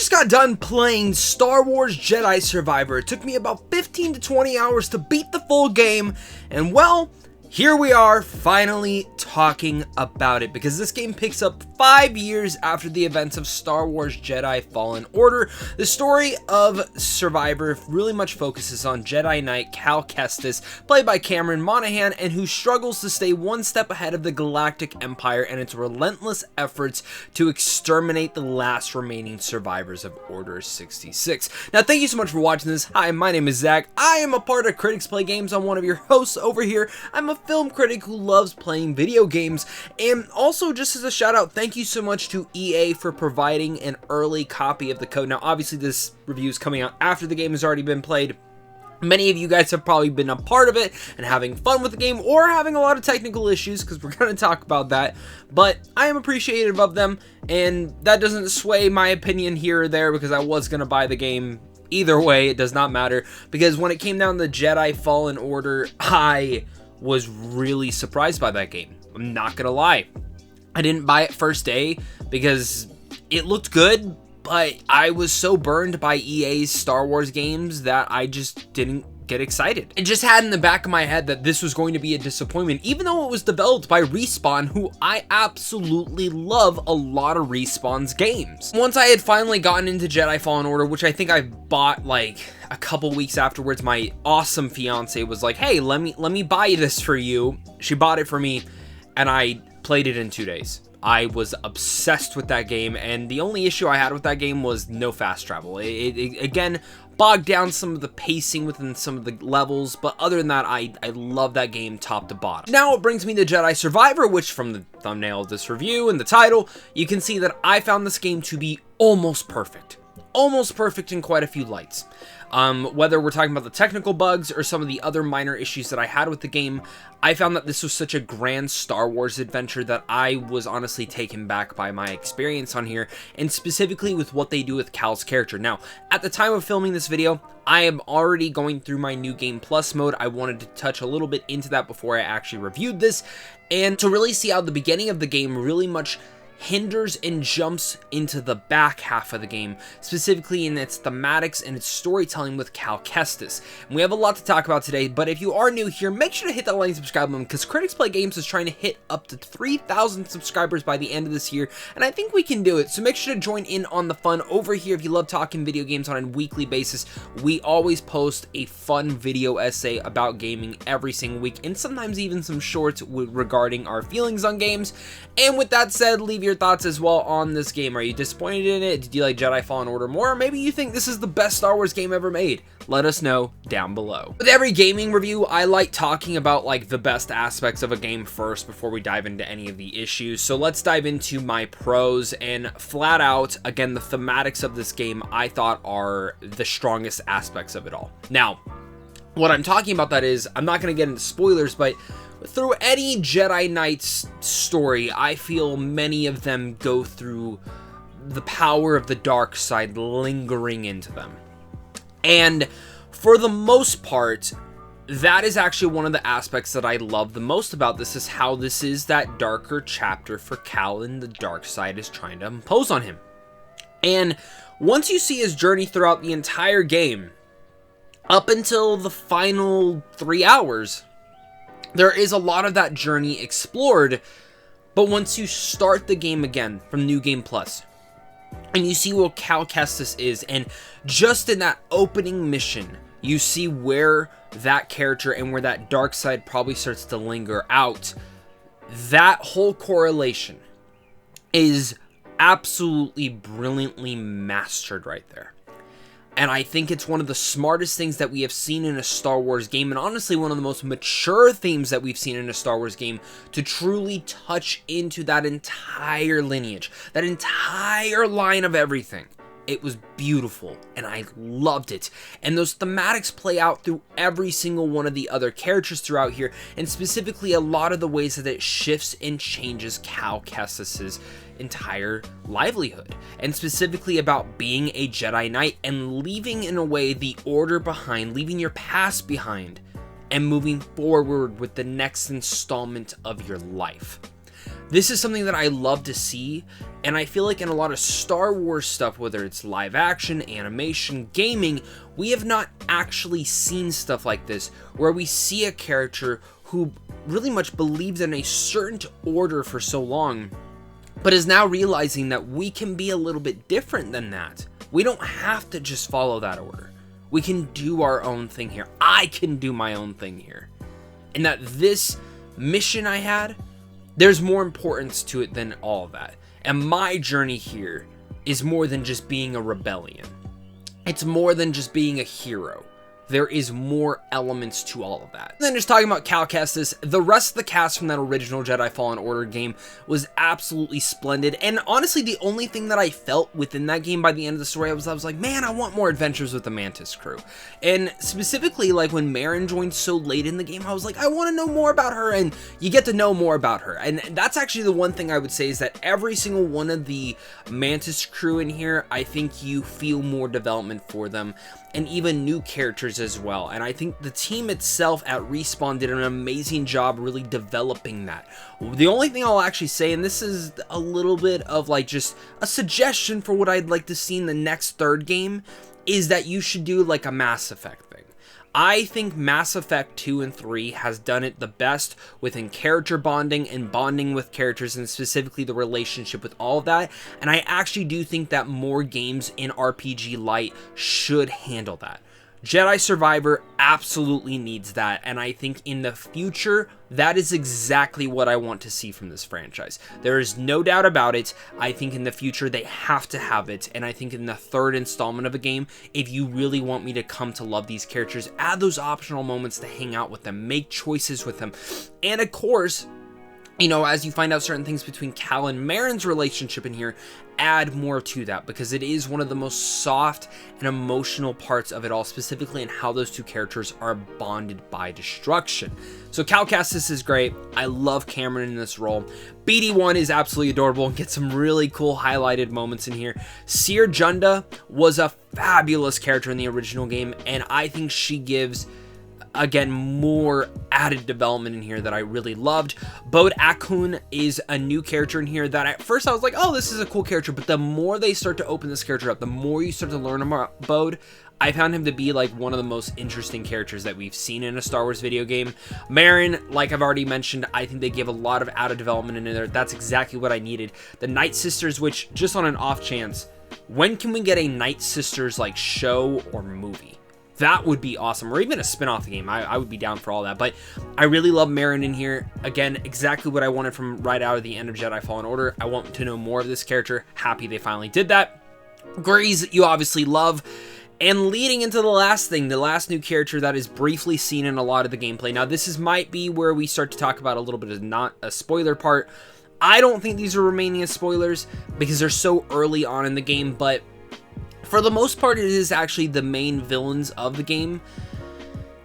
just got done playing Star Wars Jedi Survivor. It took me about 15 to 20 hours to beat the full game, and well, here we are finally talking about it, because this game picks up 5 years after the events of Star Wars Jedi Fallen Order. The story of Survivor really much focuses on Jedi Knight Cal Kestis, played by Cameron Monaghan, and who struggles to stay one step ahead of the Galactic Empire and its relentless efforts to exterminate the last remaining survivors of Order 66. Now, thank you so much for watching this. Hi, my name is Zach. I am a part of Critics Play Games. I'm one of your hosts over here. I'm a film critic who loves playing video games, and also, just as a shout out, thank you so much to EA for providing an early copy of the code. Now, obviously this review is coming out after the game has already been played. Many of you guys have probably been a part of it and having fun with the game, or having a lot of technical issues, because we're going to talk about that, but I am appreciative of them, and that doesn't sway my opinion here or there, because I was going to buy the game. Either way, it does not matter, because when it came down to Jedi Fallen Order, I was really surprised by that game. I'm not gonna lie. I didn't buy it first day because it looked good, but I was so burned by EA's Star Wars games that I just didn't get excited. It just had in the back of my head that this was going to be a disappointment, even though it was developed by Respawn, who I absolutely love a lot of Respawn's games. Once I had finally gotten into Jedi Fallen Order, which I think I bought like a couple weeks afterwards, my awesome fiance was like, hey, let me buy this for you. She bought it for me, and I played it in 2 days. I was obsessed with that game, and the only issue I had with that game was no fast travel. It again bogged down some of the pacing within some of the levels, but other than that, I love that game top to bottom. Now it brings me to Jedi Survivor, which from the thumbnail of this review and the title, you can see that I found this game to be almost perfect. Almost perfect in quite a few lights. Whether we're talking about the technical bugs or some of the other minor issues that I had with the game, I found that this was such a grand Star Wars adventure that I was honestly taken back by my experience on here, and specifically with what they do with Cal's character. Now, at the time of filming this video, I am already going through my New Game Plus mode. I wanted to touch a little bit into that before I actually reviewed this, and to really see how the beginning of the game really much hinders and jumps into the back half of the game, specifically in its thematics and its storytelling with Cal Kestis. And we have a lot to talk about today, but if you are new here, make sure to hit that like and subscribe button, because Critics Play Games is trying to hit up to 3,000 subscribers by the end of this year, and I think we can do it. So make sure to join in on the fun over here. If you love talking video games on a weekly basis, we always post a fun video essay about gaming every single week, and sometimes even some shorts regarding our feelings on games. And with that said, leave your thoughts as well on this game. Are you disappointed in it? Did you like Jedi Fallen Order more? Or maybe you think this is the best Star Wars game ever made? Let us know down below. With every gaming review, I like talking about like the best aspects of a game first before we dive into any of the issues. So let's dive into my pros, and flat out, again, the thematics of this game I thought are the strongest aspects of it all. Now, what I'm talking about that is, I'm not going to get into spoilers, but through any Jedi Knight's story, I feel many of them go through the power of the dark side lingering into them. And for the most part, that is actually one of the aspects that I love the most about this, is how this is that darker chapter for Cal, and the dark side is trying to impose on him. And once you see his journey throughout the entire game, up until the final 3 hours, there is a lot of that journey explored, but once you start the game again from New Game Plus, and you see what Cal Kestis is, and just in that opening mission, you see where that character and where that dark side probably starts to linger out, that whole correlation is absolutely brilliantly mastered right there. And I think it's one of the smartest things that we have seen in a Star Wars game, and honestly one of the most mature themes that we've seen in a Star Wars game, to truly touch into that entire lineage, that entire line of everything. It was beautiful, and I loved it. And those thematics play out through every single one of the other characters throughout here, and specifically a lot of the ways that it shifts and changes Cal Kestis's entire livelihood, and specifically about being a Jedi Knight and leaving, in a way, the order behind, leaving your past behind, and moving forward with the next installment of your life. This is something that I love to see, and I feel like in a lot of Star Wars stuff, whether it's live action, animation, gaming, we have not actually seen stuff like this, where we see a character who really much believes in a certain order for so long, but is now realizing that we can be a little bit different than that. We don't have to just follow that order. We can do our own thing here. I can do my own thing here. And that this mission I had, there's more importance to it than all of that. And my journey here is more than just being a rebellion. It's more than just being a hero. There is more elements to all of that. And then just talking about Cal Kestis, the rest of the cast from that original Jedi Fallen Order game was absolutely splendid. And honestly, the only thing that I felt within that game by the end of the story, I was like, man, I want more adventures with the Mantis crew. And specifically, like when Marin joined so late in the game, I was like, I want to know more about her, and you get to know more about her. And that's actually the one thing I would say is that every single one of the Mantis crew in here, I think you feel more development for them, and even new characters as well. And I think the team itself at Respawn did an amazing job really developing that. The only thing I'll actually say, and this is a little bit of like just a suggestion for what I'd like to see in the next third game, is that you should do like a Mass Effect thing. I think Mass Effect 2 and 3 has done it the best within character bonding and bonding with characters, and specifically the relationship with all of that. And I actually do think that more games in RPG Light should handle that. Jedi Survivor absolutely needs that, and I think in the future, that is exactly what I want to see from this franchise. There is no doubt about it. I think in the future, they have to have it, and I think in the third installment of a game, if you really want me to come to love these characters, add those optional moments to hang out with them, make choices with them, and of course, you know, as you find out certain things between Cal and Marin's relationship in here, add more to that, because it is one of the most soft and emotional parts of it all, specifically in how those two characters are bonded by destruction. So Cal Kestis is great. I love Cameron in this role. BD1 is absolutely adorable and gets some really cool highlighted moments in here. Seer Junda was a fabulous character in the original game, and I think she gives, again, more added development in here that I really loved. Bode Akun is a new character in here that at first I was like, oh, this is a cool character, but the more they start to open this character up, the more you start to learn about Bode, I found him to be like one of the most interesting characters that we've seen in a Star Wars video game. Marin, like I've already mentioned, I think they give a lot of added development in there. That's exactly what I needed. The Night Sisters, which, just on an off chance, when can we get a Night Sisters like show or movie? That would be awesome, or even a spin-off of the game. I would be down for all that, but I really love Marin in here. Again, exactly what I wanted from right out of the end of Jedi Fallen Order. I want to know more of this character. Happy they finally did that. Grease, you obviously love. And leading into the last thing, the last new character that is briefly seen in a lot of the gameplay. Now, this might be where we start to talk about a little bit of not a spoiler part. I don't think these are remaining as spoilers because they're so early on in the game, but for the most part, it is actually the main villains of the game.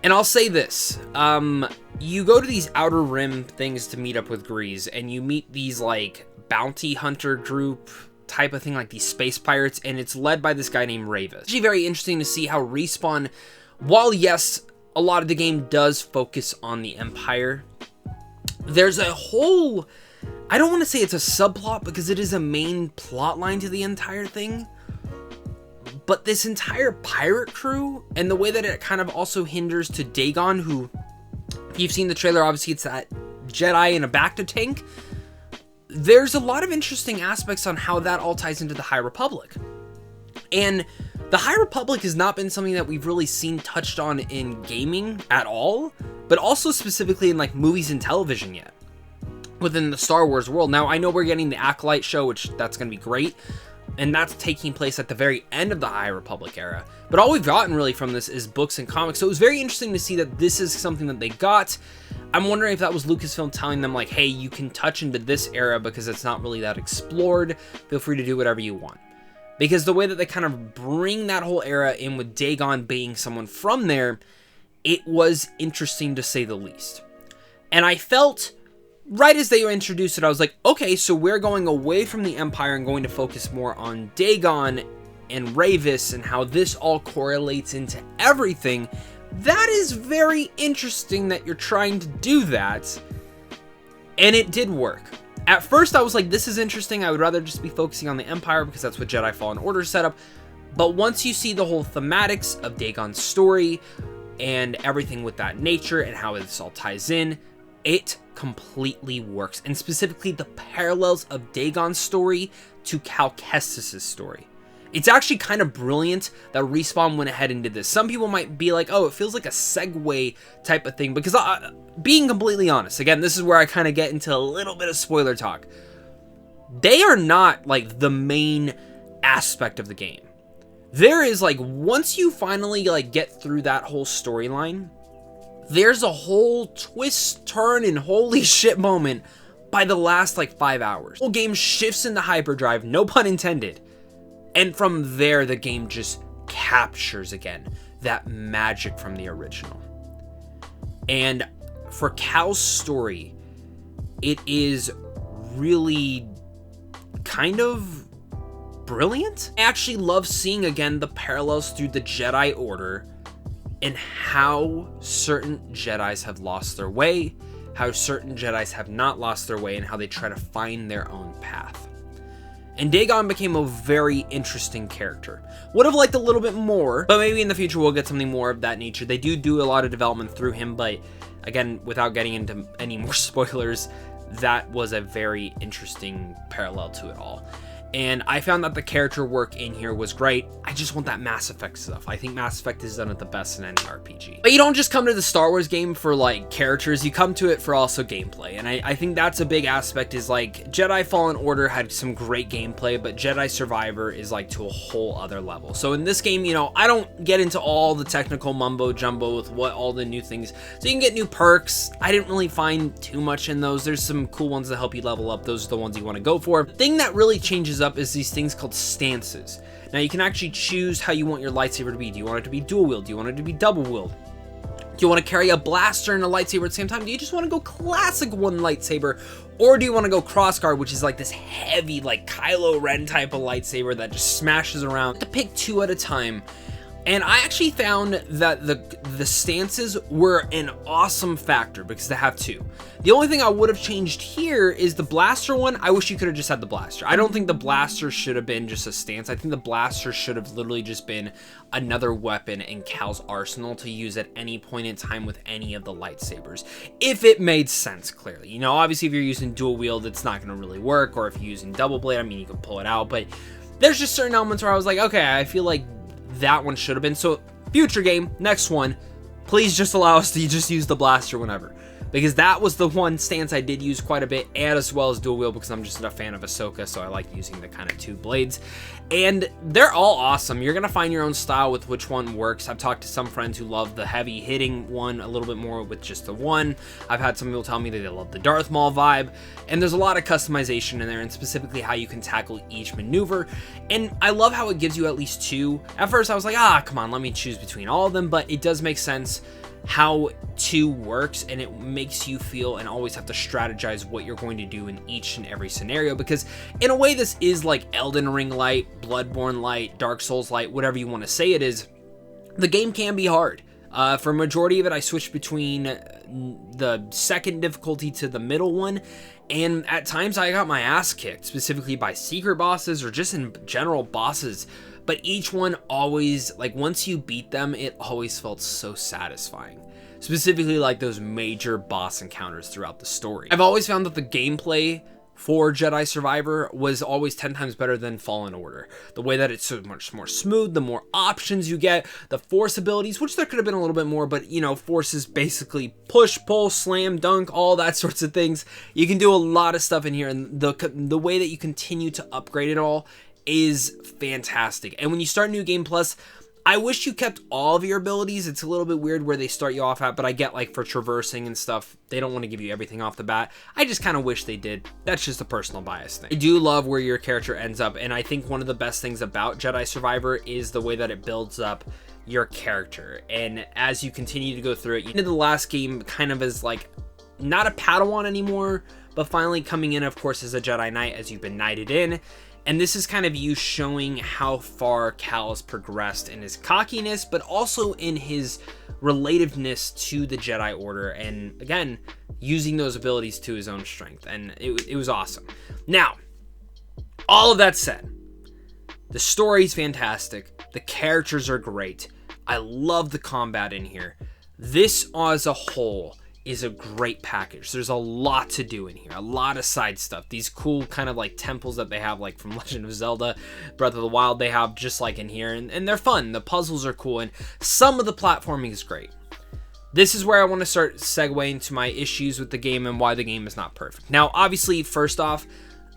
And I'll say this, you go to these Outer Rim things to meet up with Grease, and you meet these like bounty hunter group type of thing, like these space pirates, and it's led by this guy named Ravis. It's actually very interesting to see how Respawn, while yes, a lot of the game does focus on the Empire, there's a whole, I don't want to say it's a subplot because it is a main plot line to the entire thing, but this entire pirate crew and the way that it kind of also hinders to Dagon, who, if you've seen the trailer, obviously it's that Jedi in a Bacta tank. There's a lot of interesting aspects on how that all ties into the High Republic. And the High Republic has not been something that we've really seen touched on in gaming at all, but also specifically in like movies and television yet within the Star Wars world. Now, I know we're getting the Acolyte show, which that's going to be great, and that's taking place at the very end of the High Republic era. But all we've gotten really from this is books and comics, so it was very interesting to see that this is something that they got. I'm wondering if that was Lucasfilm telling them like, hey, you can touch into this era because it's not really that explored. Feel free to do whatever you want. Because the way that they kind of bring that whole era in with Dagon being someone from there, it was interesting to say the least. And I felt, right as they introduced it, I was like, okay, so we're going away from the Empire and going to focus more on Dagon and Ravis and how this all correlates into everything. That is very interesting that you're trying to do that. And it did work. At first, I was like, this is interesting. I would rather just be focusing on the Empire because that's what Jedi Fallen Order set up. But once you see the whole thematics of Dagon's story and everything with that nature and how this all ties in, it completely works. And specifically the parallels of Dagon's story to Cal Kestis' story. It's actually kind of brilliant that Respawn went ahead and did this. Some people might be like, oh, it feels like a segue type of thing. Because being completely honest, again, this is where I kind of get into a little bit of spoiler talk. They are not like the main aspect of the game. There is like, once you finally like get through that whole storyline, there's a whole twist, turn, and holy shit moment by the last like 5 hours. The whole game shifts into hyperdrive, no pun intended. And from there, the game just captures again that magic from the original. And for Cal's story, it is really kind of brilliant. I actually love seeing again the parallels through the Jedi Order and how certain Jedis have lost their way, how certain Jedis have not lost their way, and how they try to find their own path. And Dagon became a very interesting character. Would have liked a little bit more, but maybe in the future we'll get something more of that nature. They do a lot of development through him, but again, without getting into any more spoilers, that was a very interesting parallel to it all. And I found that the character work in here was great. I just want that Mass Effect stuff. I think Mass Effect is done at the best in any RPG. But you don't just come to the Star Wars game for like characters, you come to it for also gameplay. And I think that's a big aspect, is like Jedi Fallen Order had some great gameplay, but Jedi Survivor is like to a whole other level. So in this game, you know, I don't get into all the technical mumbo jumbo with what all the new things. So you can get new perks. I didn't really find too much in those. There's some cool ones that help you level up. Those are the ones you want to go for. The thing that really changes up is these things called stances. Now you can actually choose how you want your lightsaber to be. Do you want it to be dual wield? Do you want it to be double wield? Do you want to carry a blaster and a lightsaber at the same time? Do you just want to go classic one lightsaber? Or do you want to go crossguard, which is like this heavy, like Kylo Ren type of lightsaber that just smashes around? To pick two at a time. And I actually found that the stances were an awesome factor because they have two. The only thing I would have changed here is the blaster one. I wish you could have just had the blaster. I don't think the blaster should have been just a stance. I think the blaster should have literally just been another weapon in Cal's arsenal to use at any point in time with any of the lightsabers. If it made sense, clearly. You know, obviously if you're using dual wield, it's not going to really work. Or if you're using double blade, I mean, you can pull it out. But there's just certain elements where I was like, okay, I feel like that one should have been. So future game, next one, please just allow us to just use the blaster whenever, because that was the one stance I did use quite a bit, and as well as dual wield, because I'm just a fan of Ahsoka, so I like using the kind of two blades. And they're all awesome. You're gonna find your own style with which one works. I've talked to some friends who love the heavy hitting one a little bit more with just the one. I've had some people tell me that they love the Darth Maul vibe, and there's a lot of customization in there, and specifically how you can tackle each maneuver. And I love how it gives you at least two. At first I was like, come on, let me choose between all of them, but it does make sense how two works, and it makes you feel and always have to strategize what you're going to do in each and every scenario, because in a way this is like Elden Ring light, Bloodborne light, Dark Souls light, whatever you want to say it is. The game can be hard. For a majority of it, I switched between the second difficulty to the middle one, and at times I got my ass kicked, specifically by secret bosses or just in general bosses. But each one always, like once you beat them, it always felt so satisfying. Specifically like those major boss encounters throughout the story. I've always found that the gameplay for Jedi Survivor was always 10 times better than Fallen Order. The way that it's so much more smooth, the more options you get, the force abilities, which there could have been a little bit more, but you know, force is basically push, pull, slam, dunk, all that sorts of things. You can do a lot of stuff in here, and the way that you continue to upgrade it all is fantastic. And when you start New Game Plus, I wish you kept all of your abilities. It's a little bit weird where they start you off at, but I get like for traversing and stuff, they don't want to give you everything off the bat. I just kind of wish they did. That's just a personal bias thing. I do love where your character ends up, and I think one of the best things about Jedi Survivor is the way that it builds up your character. And as you continue to go through it, you ended the last game kind of as like not a Padawan anymore, but finally coming in, of course, as a Jedi Knight as you've been knighted in. And this is kind of you showing how far Cal has progressed in his cockiness, but also in his relativeness to the Jedi Order. And again, using those abilities to his own strength, and it was awesome. Now, all of that said, the story's fantastic, the characters are great, I love the combat in here. This as a whole is a great package. There's a lot to do in here, a lot of side stuff. These cool kind of like temples that they have like from Legend of Zelda, Breath of the Wild, they have just like in here, and they're fun. The puzzles are cool, and some of the platforming is great. This is where I want to start segueing to my issues with the game and why the game is not perfect. Now, obviously, first off,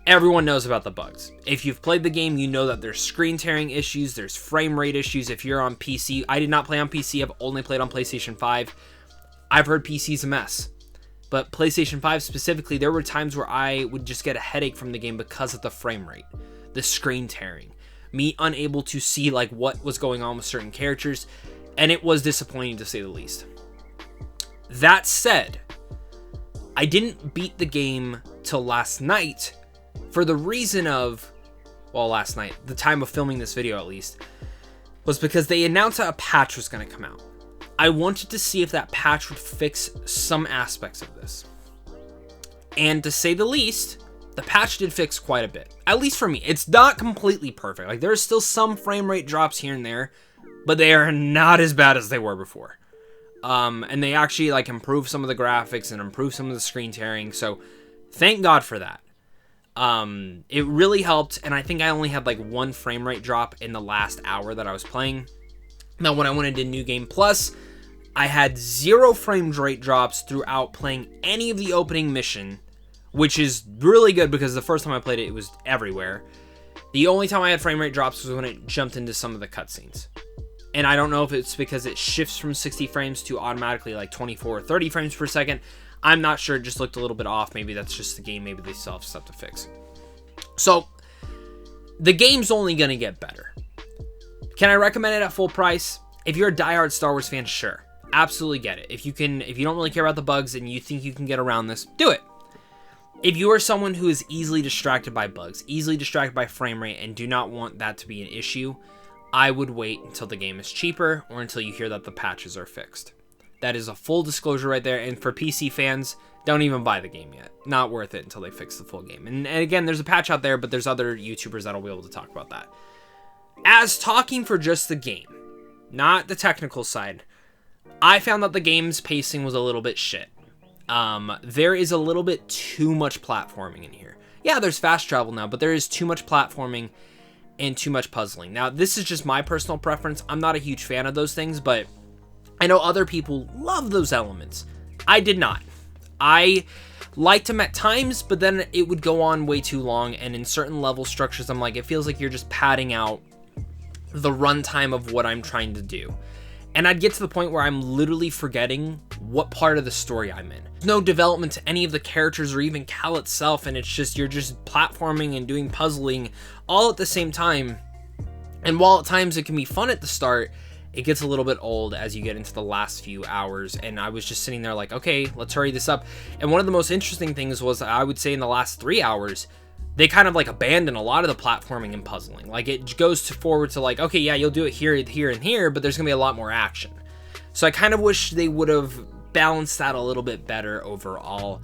everyone knows about the bugs. If you've played the game, you know that there's screen tearing issues, there's frame rate issues. If you're on PC, I did not play on PC, I've only played on PlayStation 5. I've heard PC's a mess. But PlayStation 5 specifically, there were times where I would just get a headache from the game because of the frame rate, the screen tearing, me unable to see like what was going on with certain characters, and it was disappointing to say the least. That said, I didn't beat the game till last night for the reason of, well, last night, the time of filming this video at least, was because they announced that a patch was going to come out. I wanted to see if that patch would fix some aspects of this. And to say the least, the patch did fix quite a bit. At least for me. It's not completely perfect. Like, there's still some frame rate drops here and there, but they are not as bad as they were before. And they actually like improve some of the graphics and improve some of the screen tearing, so thank God for that. It really helped, and I think I only had like one frame rate drop in the last hour that I was playing. Now, when I went into New Game Plus, I had 0 frame rate drops throughout playing any of the opening mission, which is really good because the first time I played it, it was everywhere. The only time I had frame rate drops was when it jumped into some of the cutscenes. And I don't know if it's because it shifts from 60 frames to automatically like 24 or 30 frames per second. I'm not sure. It just looked a little bit off. Maybe that's just the game. Maybe they still have stuff to fix. So the game's only going to get better. Can I recommend it at full price? If you're a diehard Star Wars fan, sure. Absolutely get it. If you don't really care about the bugs and you think you can get around this, do it. If you are someone who is easily distracted by bugs, easily distracted by frame rate, and do not want that to be an issue, I would wait until the game is cheaper or until you hear that the patches are fixed. That is a full disclosure right there. And for PC fans, don't even buy the game yet. Not worth it until they fix the full game. And again, there's a patch out there, but there's other YouTubers that'll be able to talk about that. As talking for just the game, not the technical side, I found that the game's pacing was a little bit shit. There is a little bit too much platforming in here. Yeah, there's fast travel now, but there is too much platforming and too much puzzling. Now, this is just my personal preference. I'm not a huge fan of those things, but I know other people love those elements. I did not. I liked them at times, but then it would go on way too long, and in certain level structures, I'm like, it feels like you're just padding out the runtime of what I'm trying to do. And I'd get to the point where I'm literally forgetting what part of the story I'm in. No development to any of the characters or even Cal itself, and it's just, you're just platforming and doing puzzling all at the same time. And while at times it can be fun at the start, it gets a little bit old as you get into the last few hours. And I was just sitting there like, okay, let's hurry this up. And one of the most interesting things was, I would say in the last 3 hours, they kind of like abandon a lot of the platforming and puzzling. Like, it goes forward to like, okay, yeah, you'll do it here, here, and here, but there's gonna be a lot more action. So I kind of wish they would have balanced that a little bit better overall,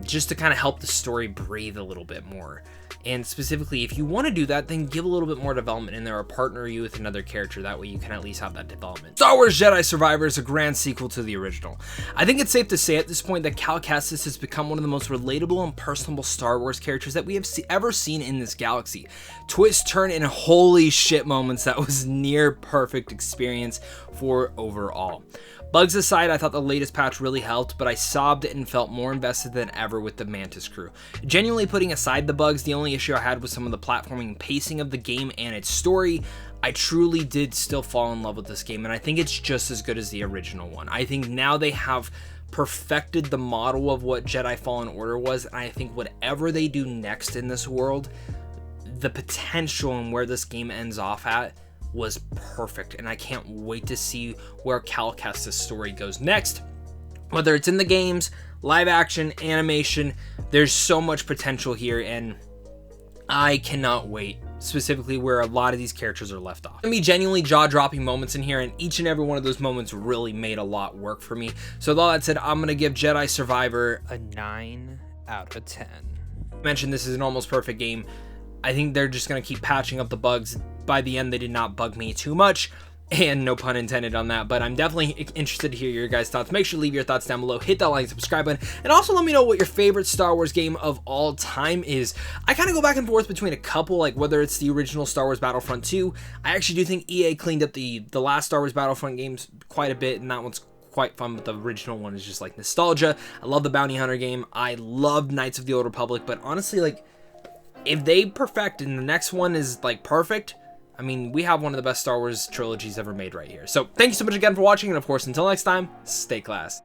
just to kind of help the story breathe a little bit more. And specifically, if you want to do that, then give a little bit more development in there, or partner you with another character. That way you can at least have that development. Star Wars Jedi Survivor is a grand sequel to the original. I think it's safe to say at this point that Cal Kestis has become one of the most relatable and personable Star Wars characters that we have ever seen in this galaxy. Twist, turn, and holy shit moments that was near perfect experience for overall. Bugs aside, I thought the latest patch really helped, but I sobbed and felt more invested than ever with the Mantis crew. Genuinely putting aside the bugs, the only issue I had was some of the platforming and pacing of the game and its story. I truly did still fall in love with this game, and I think it's just as good as the original one. I think now they have perfected the model of what Jedi Fallen Order was, and I think whatever they do next in this world, the potential and where this game ends off at was perfect, and I can't wait to see where Cal Kestis' story goes next. Whether it's in the games, live action, animation, there's so much potential here, and I cannot wait specifically where a lot of these characters are left off. There's gonna be genuinely jaw-dropping moments in here, and each and every one of those moments really made a lot work for me. So with all that said, I'm gonna give Jedi Survivor a 9 out of 10. I mentioned this is an almost perfect game. I think they're just gonna keep patching up the bugs. By the end, they did not bug me too much, and no pun intended on that, but I'm definitely interested to hear your guys' thoughts. Make sure to leave your thoughts down below, hit that like and subscribe button, and also let me know what your favorite Star Wars game of all time is. I kind of go back and forth between a couple, like whether it's the original Star Wars Battlefront 2. I actually do think EA cleaned up the last Star Wars Battlefront games quite a bit, and that one's quite fun, but the original one is just like nostalgia. I love the Bounty Hunter game. I love Knights of the Old Republic, but honestly, like, if they perfect and the next one is like perfect, I mean, we have one of the best Star Wars trilogies ever made right here. So thank you so much again for watching, and of course, until next time, stay class.